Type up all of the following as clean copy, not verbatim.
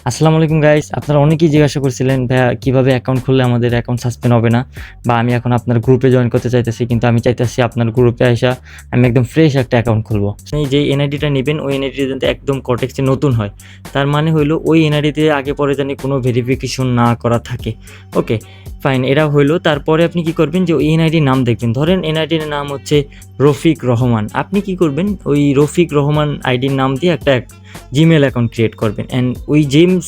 আসসালামু আলাইকুম গাইস, আপনারা অনেকেই জিজ্ঞাসা করছিলেন ভাইয়া কিভাবে অ্যাকাউন্ট খুললে আমাদের অ্যাকাউন্ট সাসপেন্ড হবে না, বা আমি এখন আপনার গ্রুপে জয়েন করতে চাইতেছি, কিন্তু আমি চাইতেছি আপনার গ্রুপে আইসা আমি একদম ফ্রেশ একটা অ্যাকাউন্ট খুলবো। এই যে এনআইডিটা নেবেন, ওই এনআইডিটা যদি একদম কটেক্সে নতুন হয়, তার মানে হইলো ওই এনআইডিতে আগে পরে জানি কোনো ভেরিফিকেশন না করা থাকে। ওকে ফাইন, এরা হইলো। তারপরে আপনি কি করবেন যে ওই এনআইডির নাম দেখবেন, ধরেন এনআইডির নাম হচ্ছে রফিক রহমান। আপনি কি করবেন, ওই রফিক রহমান আইডির নাম দিয়ে একটা জিমেল অ্যাকাউন্ট ক্রিয়েট করবেন, অ্যান্ড ওই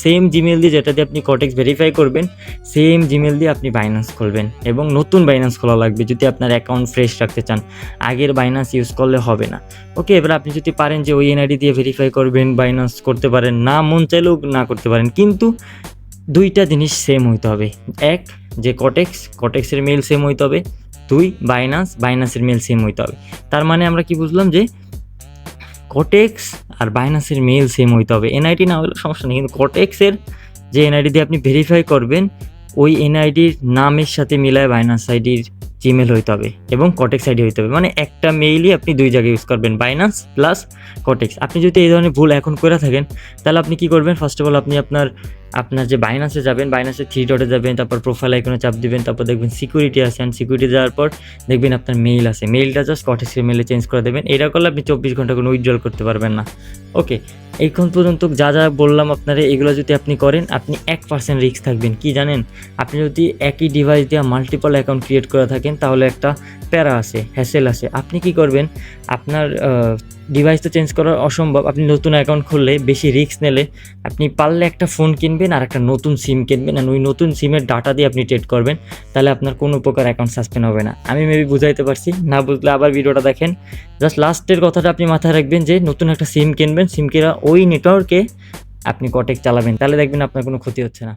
সেম জিমেল দিয়ে যেটা দিয়ে আপনি কটেক্স ভেরিফাই করবেন, সেম জিমেল দিয়ে আপনি বাইন্যান্স খুলবেন, এবং নতুন বাইন্যান্স খোলা লাগবে যদি আপনার অ্যাকাউন্ট ফ্রেশ রাখতে চান। আগের বাইন্যান্স ইউজ করলে হবে না। ওকে, এবার আপনি যদি পারেন যে ওই এনআইডি দিয়ে ভেরিফাই করবেন, বাইন্যান্স করতে পারেন, না মন চাইলেও না করতে পারেন, কিন্তু দুইটা জিনিস সেম হইতে হবে। এক, যে কটেক্সের মেল সেম হইতে হবে। দুই, বাইন্যান্সের মেল সেম হইতে হবে। তার মানে আমরা কি বুঝলাম, যে কটেক্স আর বাইন্যান্সের মেল সেম হইতে হবে। এনআইডি না হলে সমস্যা নেই, কিন্তু কটেক্সের যে এনআইডি দিয়ে আপনি ভেরিফাই করবেন, ওই এনআইডির নামের সাথে মিলায় বাইন্যান্স আইডির জিমেল হইতে হবে এবং কটেক্স আইডি হইতে হবে। মানে একটা মেইলই আপনি দুই জায়গায় ইউজ করবেন, বাইন্যান্স প্লাস কটেক্স। আপনি যদি এই ধরনের ভুল এখন করে থাকেন, তাহলে আপনি কি করবেন, ফার্স্ট অফ অল আপনি আপনার যে বাইন্যান্সে যাবেন, বাইন্যান্সে থ্রি ডটে যাবেন, তারপর প্রোফাইল আইকনে চাপ দিবেন, তারপর দেখবেন সিকিউরিটি আছে, অ্যান্ড সিকিউরিটি যাওয়ার পর দেখবেন আপনার মেইল আছে, মেইলটা জাস্ট কটেক্সের মেইলে চেঞ্জ করে দেবেন। এটা করলে আপনি 24 ঘন্টা কোনো উইথড্রল করতে পারবেন না। ওকে, এইখন পর্যন্ত যা যা বললাম আপনারা, এগুলো যদি আপনি করেন, আপনি 1% রিস্ক থাকবেন। কি জানেন, আপনি যদি একই ডিভাইস দিয়ে মাল্টিপল অ্যাকাউন্ট ক্রিয়েট করে থাকেন, তাহলে একটা প্যারা আছে, হ্যাসেল আছে। আপনি কি করবেন, আপনার ডিভাইস তো চেঞ্জ করা অসম্ভব, আপনি নতুন অ্যাকাউন্ট খুললে বেশি রিস্ক নিলে আপনি পারলে একটা ফোন কিনবেন আর একটা নতুন সিম কিনবেন, আর ওই নতুন সিমের ডাটা দিয়ে আপনি ট্রেড করবেন, তাহলে আপনার কোনো প্রকার অ্যাকাউন্ট সাসপেন্ড হবে না। আমি মেবি বুঝাইতে পারছি, না বুঝলে আবার ভিডিওটা দেখেন। জাস্ট লাস্টের কথাটা আপনি মাথায় রাখবেন, যে নতুন একটা সিম কিনবেন, সিম কেনা ওই নেটওয়ার্কে আপনি কটেক্স চালাবেন, তাহলে দেখবেন আপনার কোনো ক্ষতি হচ্ছে না।